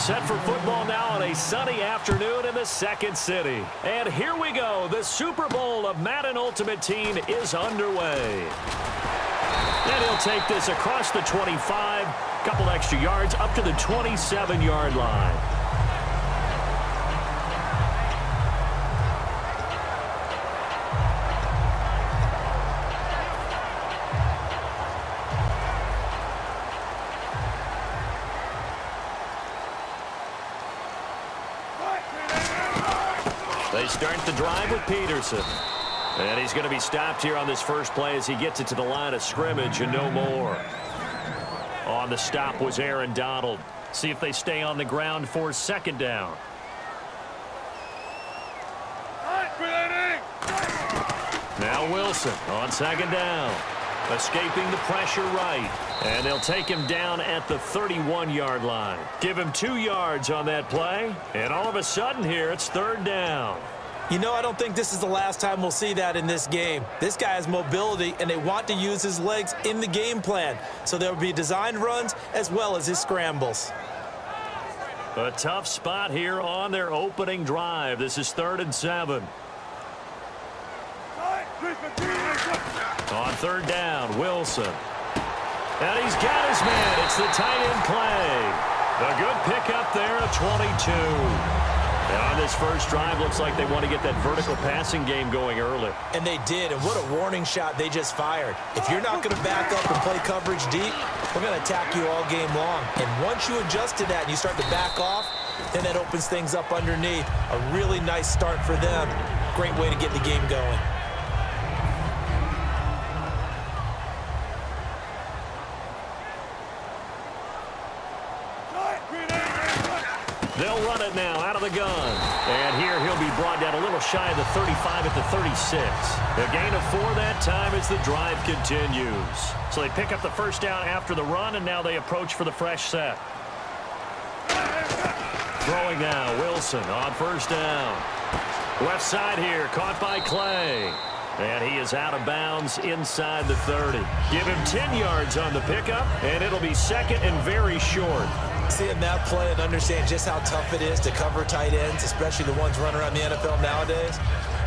set for football now on a sunny afternoon in the second city. And here we go. The Super Bowl of Madden Ultimate Team is underway. And he'll take this across the 25, couple extra yards up to the 27-yard line. They start the drive with Peterson. And he's going to be stopped here on this first play as he gets it to the line of scrimmage and no more. On the stop was Aaron Donald. See if they stay on the ground for second down. Now Wilson on second down. Escaping the pressure right. And they'll take him down at the 31-yard line. Give him 2 yards on that play. And all of a sudden here, it's third down. You know, I don't think this is the last time we'll see that in this game. This guy has mobility, and they want to use his legs in the game plan. So there will be designed runs as well as his scrambles. A tough spot here on their opening drive. This is 3rd and 7. On third down, Wilson. And he's got his man. It's the tight end Clay. A good pickup there at 22. And on this first drive, looks like they want to get that vertical passing game going early. And they did, and what a warning shot they just fired. If you're not going to back up and play coverage deep, we're going to attack you all game long. And once you adjust to that and you start to back off, then that opens things up underneath. A really nice start for them. Great way to get the game going. They'll run it now out of the gun. And here he'll be brought down a little shy of the 35 at the 36. A gain of 4 that time as the drive continues. So they pick up the first down after the run, and now they approach for the fresh set. Throwing now, Wilson on first down. Left side here, caught by Clay. And he is out of bounds inside the 30. Give him 10 yards on the pickup, and it'll be second and very short. Seeing that play and understand just how tough it is to cover tight ends, especially the ones running around the NFL nowadays,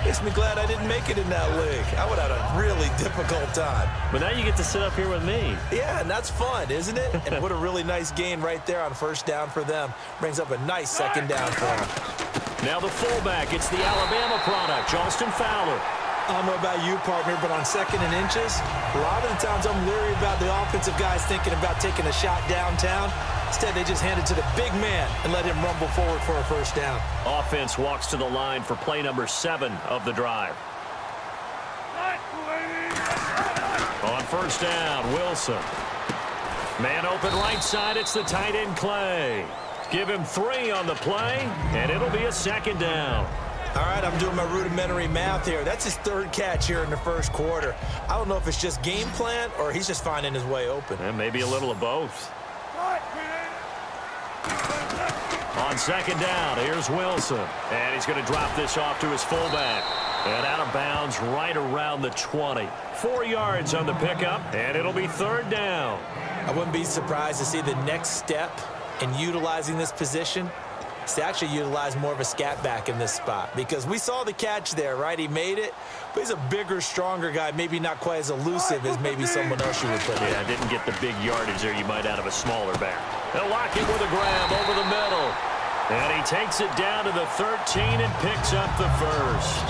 makes me glad I didn't make it in that league. I would have had a really difficult time. But now you get to sit up here with me. Yeah, and that's fun, isn't it? And what a really nice gain right there on first down for them. Brings up a nice second down for them. Now the fullback, it's the Alabama product, Charleston Fowler. I don't know about you, partner, but on second and inches, a lot of the times I'm leery about the offensive guys thinking about taking a shot downtown. Instead, they just hand it to the big man and let him rumble forward for a first down. Offense walks to the line for play number 7 of the drive. On first down, Wilson. Man open right side, it's the tight end Clay. Give him 3 on the play, and it'll be a second down. All right, I'm doing my rudimentary math here. That's his 3rd catch here in the first quarter. I don't know if it's just game plan or he's just finding his way open. And maybe a little of both. On second down, here's Wilson. And he's going to drop this off to his fullback. And out of bounds right around the 20. 4 yards on the pickup, and it'll be third down. I wouldn't be surprised to see the next step in utilizing this position is to actually utilize more of a scat back in this spot, because we saw the catch there, right? He made it, but he's a bigger, stronger guy, maybe not quite as elusive as maybe someone else you would put in. Yeah, didn't get the big yardage there you might out of a smaller back. They'll lock him with a grab over the middle. And he takes it down to the 13 and picks up the first.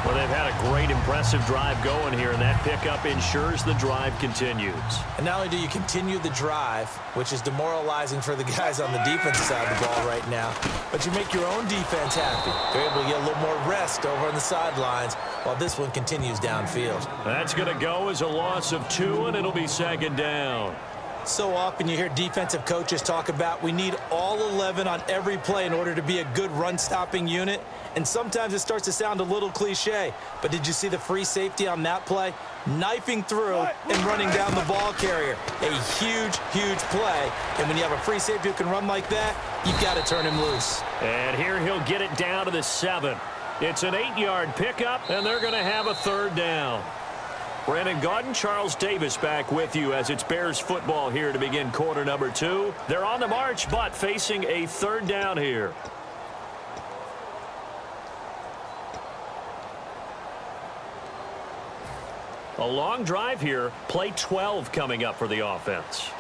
Well, they've had a great, impressive drive going here, and that pickup ensures the drive continues. And not only do you continue the drive, which is demoralizing for the guys on the defensive side of the ball right now, but you make your own defense happy. They're able to get a little more rest over on the sidelines while this one continues downfield. That's going to go as a loss of 2, and it'll be second down. So often you hear defensive coaches talk about we need all 11 on every play in order to be a good run-stopping unit. And sometimes it starts to sound a little cliche. But did you see the free safety on that play? Knifing through and running down the ball carrier. A huge, huge play. And when you have a free safety who can run like that, you've got to turn him loose. And here he'll get it down to the 7. It's an 8-yard pickup, and they're going to have a third down. Brandon Gaudin, Charles Davis back with you as it's Bears football here to begin quarter number 2. They're on the march, but facing a third down here. A long drive here. Play 12 coming up for the offense.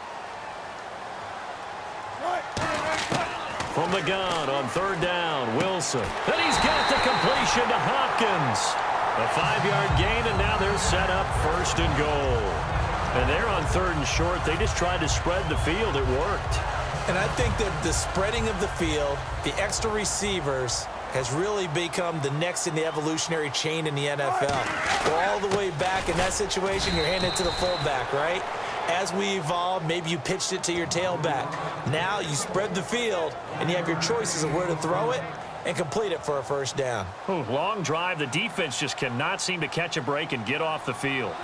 From the gun on third down, Wilson. And he's got the completion to Hopkins. A 5-yard gain, and now they're set up first and goal. And they're on third and short. They just tried to spread the field. It worked. And I think that the spreading of the field, the extra receivers, has really become the next in the evolutionary chain in the NFL. Go all the way back in that situation, you're handing it to the fullback, right? As we evolve, maybe you pitched it to your tailback. Now you spread the field, and you have your choices of where to throw it and complete it for a first down. Ooh, long drive. The defense just cannot seem to catch a break and get off the field.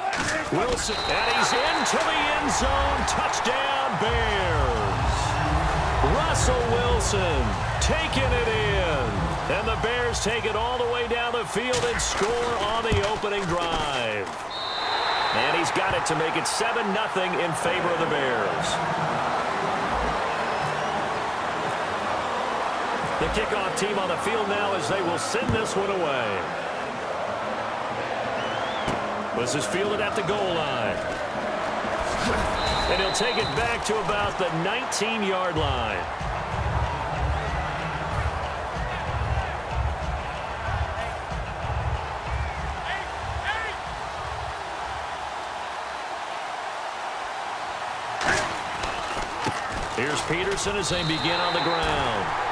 Wilson, and he's into the end zone. Touchdown, Bears. Russell Wilson taking it in. And the Bears take it all the way down the field and score on the opening drive. And he's got it to make it 7-0 in favor of the Bears. The kickoff team on the field now as they will send this one away. This is fielded at the goal line. And he'll take it back to about the 19-yard line. Here's Peterson as they begin on the ground.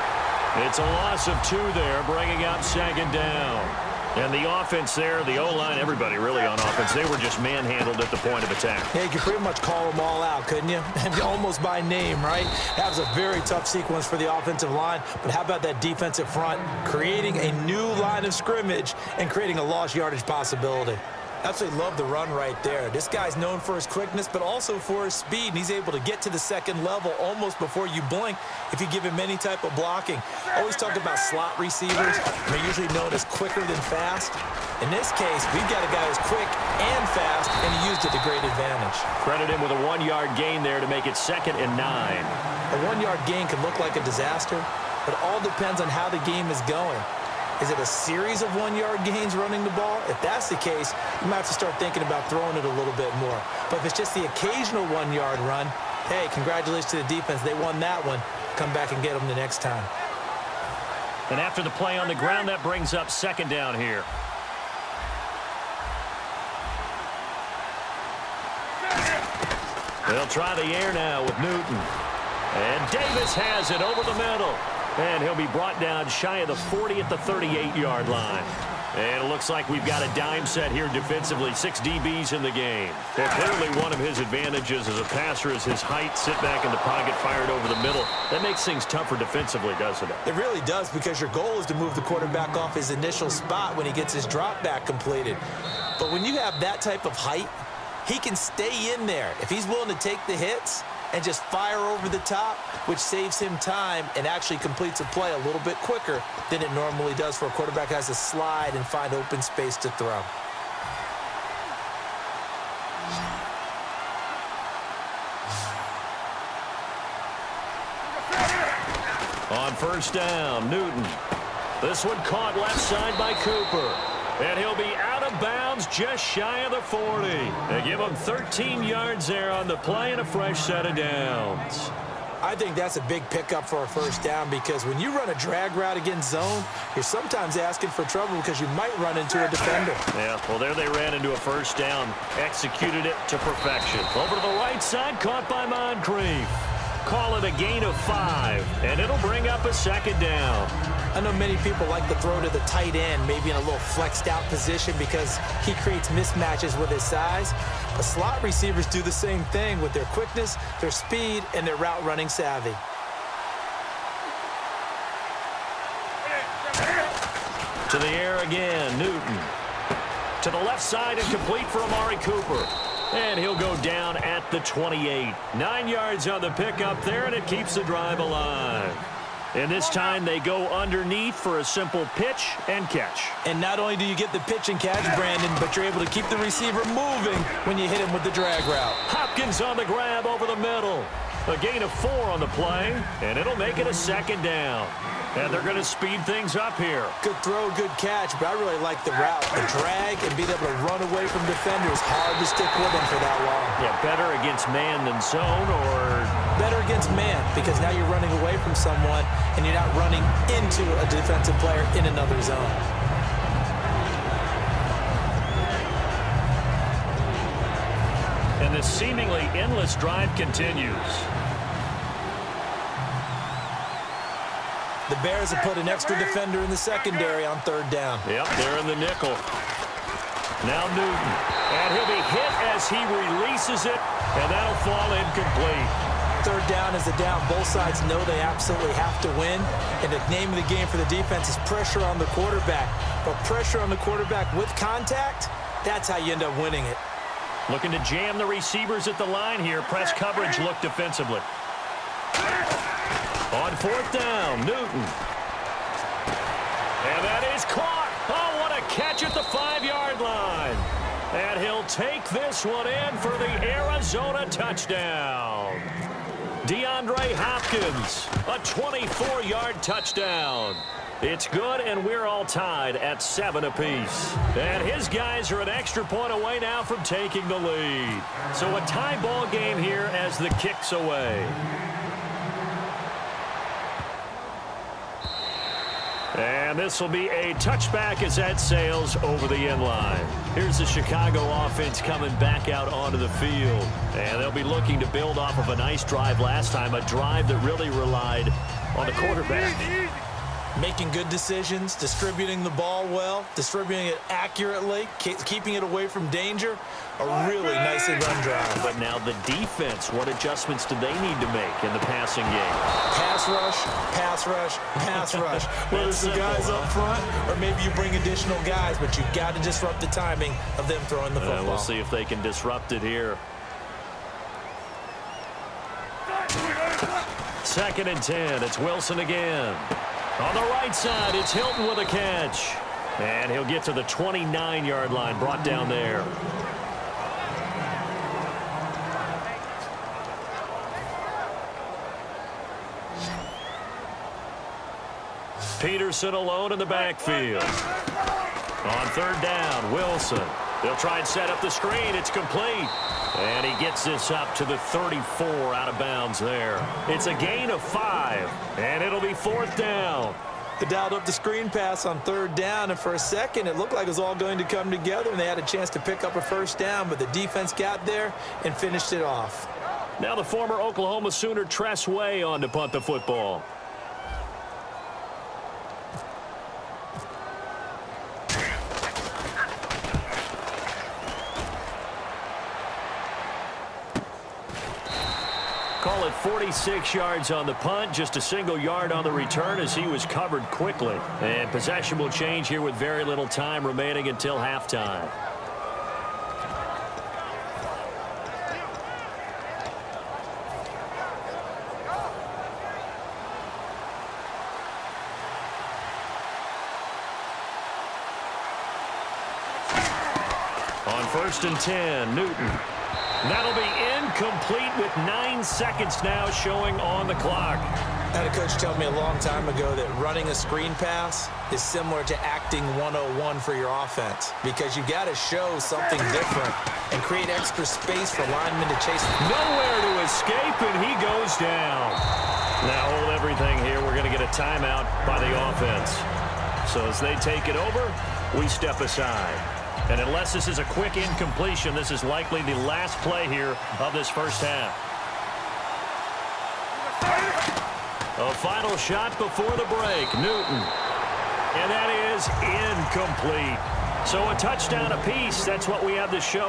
It's a loss of 2 there, bringing up second down. And the offense there, the O-line, everybody really on offense, they were just manhandled at the point of attack. Yeah, you could pretty much call them all out, couldn't you? Almost by name, right? That was a very tough sequence for the offensive line. But how about that defensive front creating a new line of scrimmage and creating a lost yardage possibility? Absolutely love the run right there. This guy's known for his quickness, but also for his speed, and he's able to get to the second level almost before you blink if you give him any type of blocking. Always talk about slot receivers. They're usually known as quicker than fast. In this case, we've got a guy who's quick and fast, and he used it to great advantage. Credit him with a 1-yard gain there to make it 2nd and 9. A 1-yard gain can look like a disaster, but it all depends on how the game is going. Is it a series of 1-yard gains running the ball? If that's the case, you might have to start thinking about throwing it a little bit more. But if it's just the occasional 1-yard run, hey, congratulations to the defense. They won that one. Come back and get them the next time. And after the play on the ground, that brings up second down here. They'll try the air now with Newton. And Davis has it over the middle. And he'll be brought down shy of the 40 at the 38-yard line. And it looks like we've got a dime set here defensively. 6 DBs in the game. Well, clearly one of his advantages as a passer is his height. Sit back in the pocket, fired over the middle. That makes things tougher defensively, doesn't it? It really does, because your goal is to move the quarterback off his initial spot when he gets his drop back completed. But when you have that type of height, he can stay in there. If he's willing to take the hits and just fire over the top, which saves him time and actually completes a play a little bit quicker than it normally does for a quarterback who has to slide and find open space to throw. On first down, Newton. This one caught left side by Cooper. And he'll be out of bounds just shy of the 40. They give him 13 yards there on the play and a fresh set of downs. I think that's a big pickup for a first down, because when you run a drag route against zone, you're sometimes asking for trouble because you might run into a defender. Yeah, well, there they ran into a first down. Executed it to perfection. Over to the right side, caught by Moncrief. Call it a gain of 5, and it'll bring up a second down. I know many people like to throw to the tight end, maybe in a little flexed out position because he creates mismatches with his size. But slot receivers do the same thing with their quickness, their speed, and their route running savvy. To the air again, Newton. To the left side and complete for Amari Cooper. And he'll go down at the 28. 9 yards on the pickup there, and it keeps the drive alive. And this time they go underneath for a simple pitch and catch. And not only do you get the pitch and catch, Brandon, but you're able to keep the receiver moving when you hit him with the drag route. Hopkins on the grab over the middle. A gain of 4 on the play, and it'll make it a second down. And they're going to speed things up here. Good throw, good catch, but I really like the route. The drag and being able to run away from defenders. Hard to stick with them for that long. Yeah, better against man than zone, or better against man, because now you're running away from someone and you're not running into a defensive player in another zone. And this seemingly endless drive continues. The Bears have put an extra defender in the secondary on 3rd down. Yep, they're in the nickel. Now Newton. And he'll be hit as he releases it, and that'll fall incomplete. 3rd down is a down. Both sides know they absolutely have to win. And the name of the game for the defense is pressure on the quarterback. But pressure on the quarterback with contact, that's how you end up winning it. Looking to jam the receivers at the line here. Press coverage look defensively. On 4th down, Newton. And that is caught. Oh, what a catch at the 5-yard line. And he'll take this one in for the Arizona touchdown. DeAndre Hopkins, a 24-yard touchdown. It's good, and we're all tied at 7 apiece. And his guys are an extra point away now from taking the lead. So a tie ball game here as the kick's away. And this will be a touchback as that sails over the end line. Here's the Chicago offense coming back out onto the field. And they'll be looking to build off of a nice drive last time, a drive that really relied on the quarterback. Making good decisions, distributing the ball well, distributing it accurately, keeping it away from danger. A really nicely run drive. But now the defense, what adjustments do they need to make in the passing game? Pass rush, pass rush, pass rush. Whether it's the guys up front or maybe you bring additional guys, but you've got to disrupt the timing of them throwing the football. We'll see if they can disrupt it here. 2nd and 10. It's Wilson again. On the right side, it's Hilton with a catch. And he'll get to the 29-yard line, brought down there. Peterson alone in the backfield. On 3rd down, Wilson. They'll try and set up the screen. It's complete. And he gets this up to the 34 out of bounds there. It's a gain of 5, and it'll be 4th down. They dialed up the screen pass on 3rd down, and for a second it looked like it was all going to come together, and they had a chance to pick up a 1st down, but the defense got there and finished it off. Now the former Oklahoma Sooner Tress Way on to punt the football. Call it 46 yards on the punt, just a single yard on the return as he was covered quickly. And possession will change here with very little time remaining until halftime. On 1st and 10, Newton. That'll be incomplete with 9 seconds now showing on the clock. I had a coach tell me a long time ago that running a screen pass is similar to acting 101 for your offense, because you've got to show something different and create extra space for linemen to chase. Nowhere to escape, and he goes down. Now hold everything here. We're going to get a timeout by the offense. So as they take it over, we step aside. And unless this is a quick incompletion, this is likely the last play here of this first half. A final shot before the break, Newton. And that is incomplete. So a touchdown apiece. That's what we have to show.